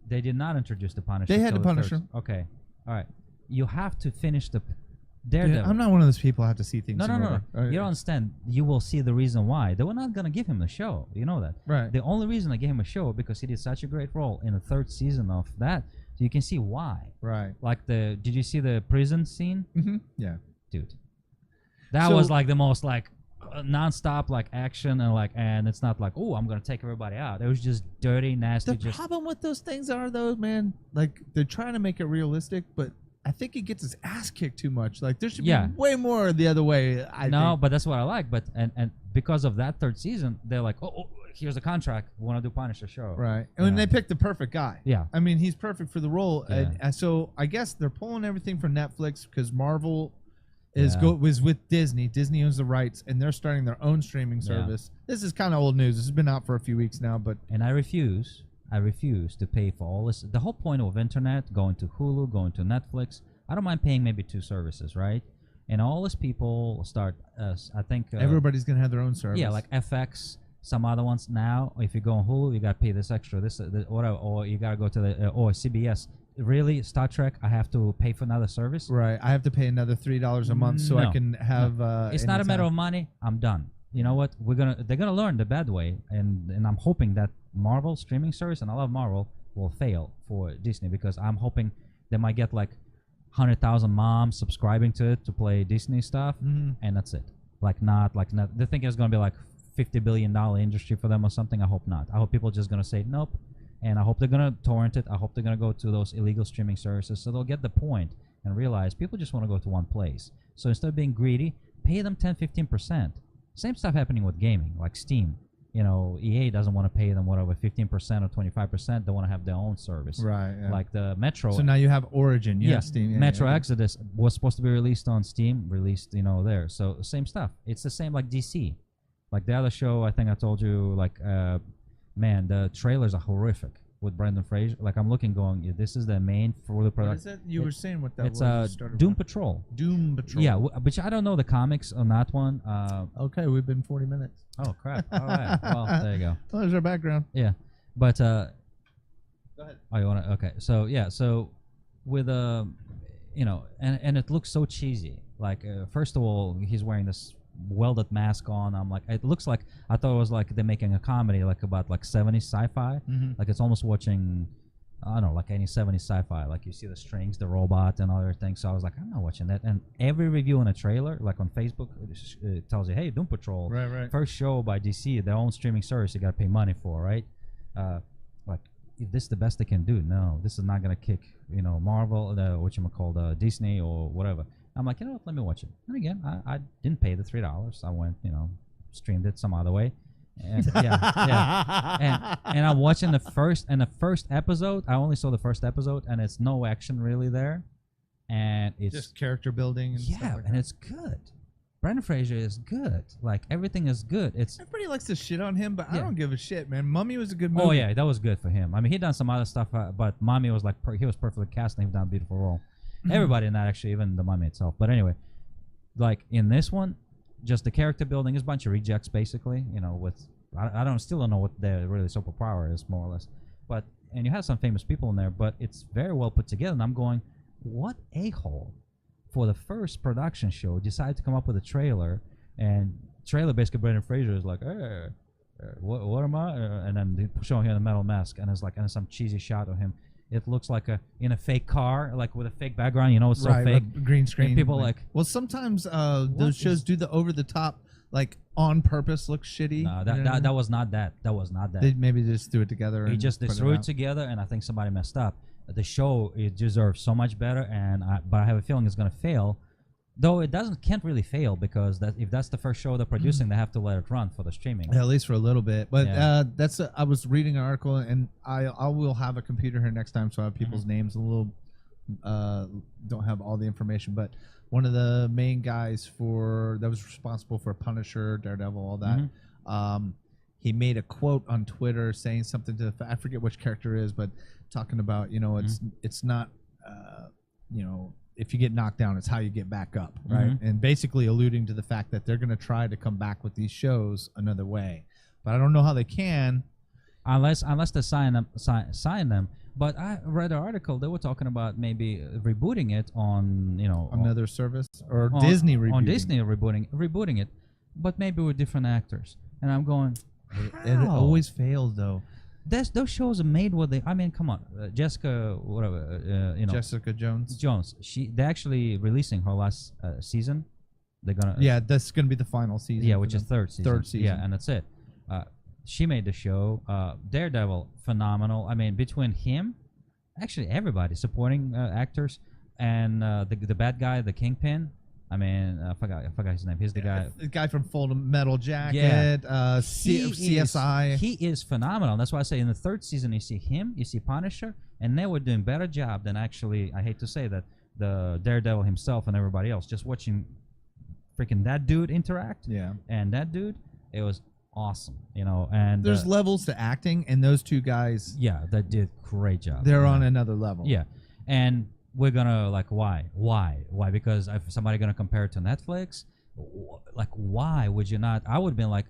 They did not introduce The Punisher. They had The Punisher. Okay. All right. You have to finish the Daredevil. Dude, I'm not one of those people who have to see things. No. You don't understand. You will see the reason why. They were not going to give him the show. You know that. Right. The only reason they gave him a show because he did such a great role in the third season of that. So you can see why. Right. Like did you see the prison scene? Mm-hmm. Yeah. Dude. That was like the most like non-stop like action and it's not like, oh, I'm going to take everybody out. It was just dirty, nasty. The problem with those things are though, man, like they're trying to make it realistic, but I think he gets his ass kicked too much. Like there should be way more the other way. I think. But that's what I like. But and because of that third season, they're like, oh here's a contract. We want to do Punisher show. Right. And when they picked the perfect guy. Yeah. I mean, he's perfect for the role. Yeah. And so I guess they're pulling everything from Netflix because Marvel was with Disney. Disney owns the rights, and they're starting their own streaming service. This is kind of old news. This has been out for a few weeks now, but I refuse to pay for all this. The whole point of internet, going to Hulu, going to Netflix, I don't mind paying maybe 2 services, right? And all these people start, I think... everybody's going to have their own service. Yeah, like FX, some other ones now. If you go on Hulu, you got to pay this extra, whatever, or you got to go to the, or CBS. Really, Star Trek, I have to pay for another service? Right. I have to pay another $3 a month so I can have... it's not a matter of money. I'm done. You know what? They're gonna learn the bad way, and I'm hoping that Marvel streaming service, and I love Marvel, will fail for Disney because I'm hoping they might get like 100,000 moms subscribing to it to play Disney stuff, and that's it. Not. They think it's gonna be like $50 billion industry for them or something. I hope not. I hope people are just gonna say nope, and I hope they're gonna torrent it. I hope they're gonna go to those illegal streaming services so they'll get the point and realize people just want to go to one place. So instead of being greedy, pay them 10-15%. Same stuff happening with gaming, like Steam. EA doesn't want to pay them whatever 15% or 25%. They want to have their own service. Right. Yeah. Like the Metro. So now you have Origin. You have Steam. Yeah, Metro Exodus was supposed to be released on Steam, released there. So same stuff. It's the same like DC. Like the other show, I think I told you, like, man, the trailers are horrific with Brendan Fraser. Like, I'm looking, going, yeah, this is the main for the What product. is it? You were saying what that It's was. You started Doom with. Patrol. Doom Patrol. Yeah, but I don't know the comics on that one. Okay, we've been 40 minutes. Oh crap! All right, well there you go. Oh, there's our background. Yeah, but Go ahead. oh, you want to? Okay, so yeah, so with you know, and it looks so cheesy. Like first of all, he's wearing this welded mask on. I'm like, it looks like, I thought it was like they're making a comedy like about like 70s sci-fi. Like it's almost watching, I don't know, like any 70s sci-fi. Like you see the strings, the robot, and other things. So I was like, I'm not watching that. And every review in a trailer, like on Facebook, it tells you, hey, Doom Patrol, Right. first show by DC, their own streaming service, you gotta pay money for, right? Like, is this the best they can do? No, this is not gonna kick, you know, Marvel, the Disney or whatever. I'm like, you know what? Let me watch it. And again, I didn't pay the $3. I went, you know, streamed it some other way. And, yeah. And I'm watching the first episode. I only saw the first episode, and it's no action really there, and it's Just character building and stuff like and that. it's good. Brendan Fraser is good. Like everything is good. It's Everybody likes to shit on him, but I Yeah. don't give a shit, man. Mummy was a good movie. oh yeah, that was good for him. I mean, he done some other stuff, but Mommy was like he was perfectly cast, and he done a beautiful role. Everybody in that, actually, even the Mummy itself. But anyway, like in this one, just the character building is a bunch of rejects basically. You know, with I still don't know what their really superpower is, more or less. But and you have some famous people in there, but it's very well put together. And I'm going, what a-hole for the first production show decided to come up with a trailer, and trailer basically Brendan Fraser is like, hey, what am I? And then they showing him the metal mask, and it's like, and some cheesy shot of him. It looks like in a fake car, like with a fake background. You know, it's so Right, fake. like green screen. And people like, well, sometimes those shows is- do the over the top, like on purpose, look shitty. no, you know what I mean? that was not that. That was not that. They maybe just threw it together. They and just put threw it out. together, and I think somebody messed up. The show, it deserves so much better, but I have a feeling it's gonna fail. Though it can't really fail, because if that's the first show they're producing, they have to let it run for the streaming. Yeah, at least for a little bit. But Yeah. I was reading an article, and I will have a computer here next time, so I have people's names a little. Don't have all the information, but one of the main guys that was responsible for Punisher, Daredevil, all that. He made a quote on Twitter saying something to I forget which character it is, but talking about, you know, it's not you know, if you get knocked down, it's how you get back up, right? And basically alluding to the fact that they're going to try to come back with these shows another way, but I don't know how they can. Unless they sign them. But I read an article, they were talking about maybe rebooting it on, you know, Another service or on Disney rebooting. on Disney rebooting it, but maybe with different actors. And I'm going, It how? always fails though. Those shows are made with I mean, come on, Jessica, whatever, you know, Jessica Jones. They're actually releasing her last season. They're gonna Yeah, that's gonna be the final season. yeah, for which is them. third season. Third season. Yeah, and that's it. She made the show. Daredevil, phenomenal. I mean, between him, actually everybody, supporting actors, and the bad guy, the Kingpin. I mean, I forgot his name. He's the guy. The guy from Full Metal Jacket. Yeah. CSI. He is phenomenal. That's why I say in the third season you see him, you see Punisher, and they were doing better job than actually. I hate to say that, the Daredevil himself and everybody else. Just watching freaking that dude interact. Yeah. And that dude, it was awesome. You know, and There's levels to acting, and those two guys, yeah, that did great job. they're Yeah. on another level. Yeah, and we're gonna like why? Because if somebody gonna compare it to Netflix, like why would you not? I would have been like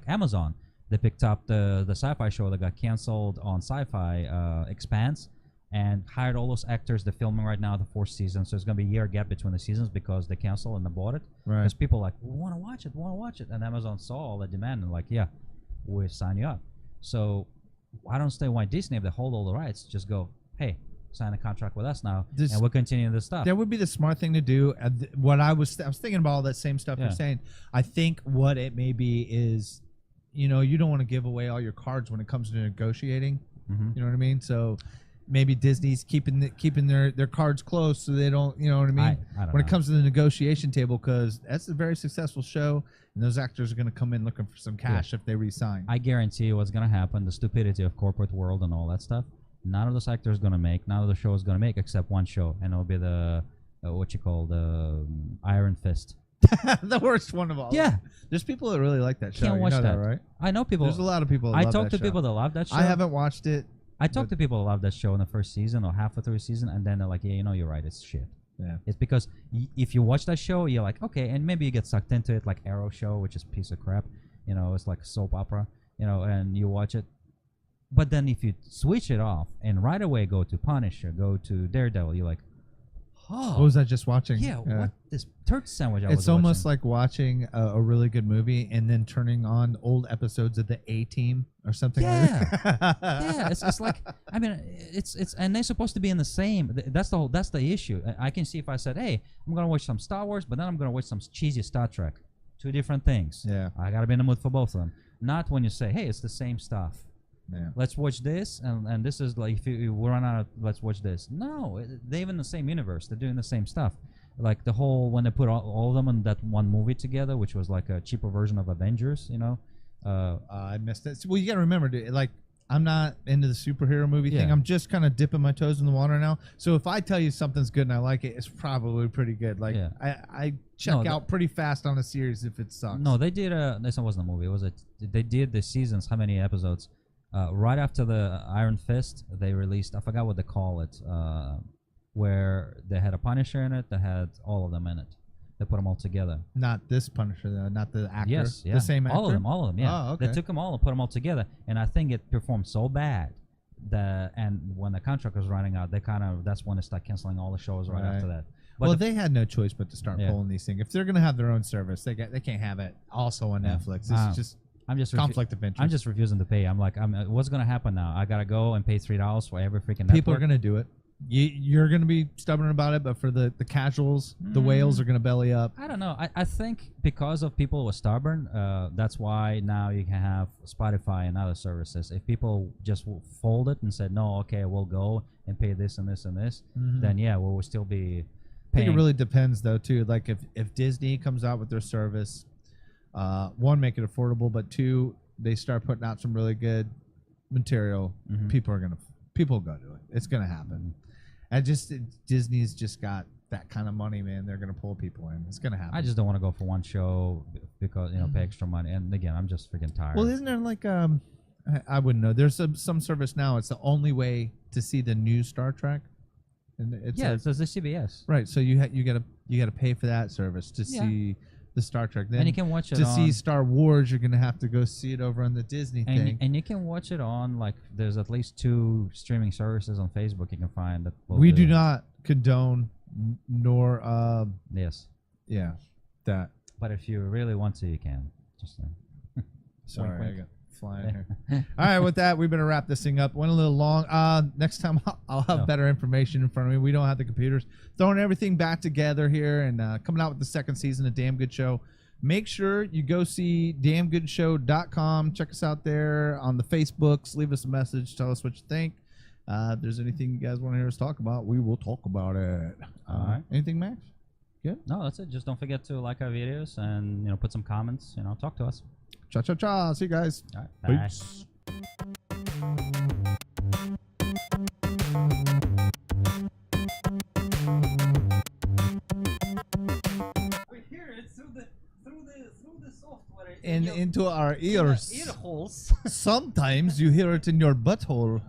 Amazon. They picked up the sci-fi show that got canceled on Sci-Fi, Expanse, and hired all those actors. They're filming right now the fourth season, so there's gonna be a year gap between the seasons because they canceled and they bought it. Right. Because people like, we want to watch it, and Amazon saw all the demand and like, yeah, we'll sign you up. So I don't understand why Disney, if they hold all the rights, just go, hey, sign a contract with us now, and we're continuing this stuff. That would be the smart thing to do. What I was thinking about all that same stuff you're Yeah. saying. I think what it may be is, you know, you don't want to give away all your cards when it comes to negotiating. Mhm. You know what I mean? So maybe Disney's keeping their cards close so they don't, you know what I mean? I don't when it know. comes to the negotiation table, because that's a very successful show, and those actors are going to come in looking for some cash if they re-sign. I guarantee you what's gonna happen. The stupidity of corporate world and all that stuff. None of those actors gonna make. None of the show is gonna make except one show, and it'll be the what you call the Iron Fist. The worst one of all. Yeah. There's people that really like that show. Can't You watch know that. right? I know people. There's a lot of people that I love talk that to show. people that love that show. I haven't watched it. I talked to people that love that show in the first season or halfway through the season, and then they're like, yeah, you know, you're right, it's shit. Yeah. It's because if you watch that show, you're like, okay, and maybe you get sucked into it, like Arrow show, which is a piece of crap. You know, it's like soap opera, you know, and you watch it. But then if you switch it off and right away go to Punisher, go to Daredevil, you're like, oh. What was I just watching? Yeah, what this turkey sandwich I was It's almost watching. like watching a really good movie and then turning on old episodes of the A-Team or something Yeah. like that. Yeah, it's like, I mean, it's and they're supposed to be in the same. That's the issue. I can see if I said, hey, I'm gonna watch some Star Wars, but then I'm gonna watch some cheesy Star Trek. Two different things. Yeah. I gotta be in the mood for both of them. Not when you say, hey, it's the same stuff. Yeah. Let's watch this, and this is like, if you run out of, let's watch this. No, they're in the same universe. They're doing the same stuff. Like the whole, when they put all of them in that one movie together, which was like a cheaper version of Avengers, you know. I missed it. Well, you got to remember, dude, like, I'm not into the superhero movie thing. Yeah. I'm just kind of dipping my toes in the water now. So if I tell you something's good and I like it, it's probably pretty good. Like, Yeah. I check No, out pretty fast on a series if it sucks. No, they did this wasn't a movie. It was they did the seasons, how many episodes? Right after the Iron Fist, they released, I forgot what they call it, where they had a Punisher in it, they had all of them in it. They put them all together. Not this Punisher, though. Not the actor. Yes, yeah. The same actor? All of them, yeah. Oh, okay. They took them all and put them all together, and I think it performed so bad that, and when the contract was running out, that's when they started canceling all the shows right after that. But Well, they had no choice but to start Yeah. pulling these things. If they're going to have their own service, they can't have it also on Yeah. Netflix. This is just I'm just conflict of interest. I'm just refusing to pay. I'm like, what's gonna happen now? I gotta go and pay $3 for every freaking. People are network? going to do it. You're going to be stubborn about it, but for the casuals, the whales are going to belly up. I don't know. I think because of people who are stubborn, that's why now you can have Spotify and other services. If people just fold it and said, no, okay, we'll go and pay this and this and this, then yeah, we'll still be I paying. think it really depends, though, too. Like, if Disney comes out with their service, one, make it affordable, but two, they start putting out some really good material, people will go to it. It's going to happen. And Disney's just got that kind of money, man. They're going to pull people in. It's going to happen. I just don't want to go for one show because, pay extra money. And again, I'm just freaking tired. Well, isn't there like I wouldn't know. There's some service now. It's the only way to see the new Star Trek. And it's yeah, it's the CBS. right. So you gotta pay for that service to see the Star Trek. Then And you can watch it to on, see Star Wars. You're gonna have to go see it over on the Disney thing. and you can watch it on, like, there's at least 2 streaming services on Facebook you can find that will We do not condone nor Yes. yeah that. But if you really want to, you can. Just Sorry, wink. I got flying here. All right, with that, we better wrap this thing up. Went a little long. Next time I'll have better information in front of me. We don't have the computers. Throwing everything back together here and coming out with the second season of Damn Good Show. Make sure you go see damngoodshow.com. Check us out there on the Facebooks. Leave us a message. Tell us what you think. If there's anything you guys want to hear us talk about, we will talk about it. All right. Anything, Max? Good? No, that's it. Just don't forget to like our videos and, put some comments, talk to us. Cha-cha-cha. See you guys. All right. Bye. Peace. We hear it through the software. And into our ears. Ear holes. Sometimes you hear it in your butthole.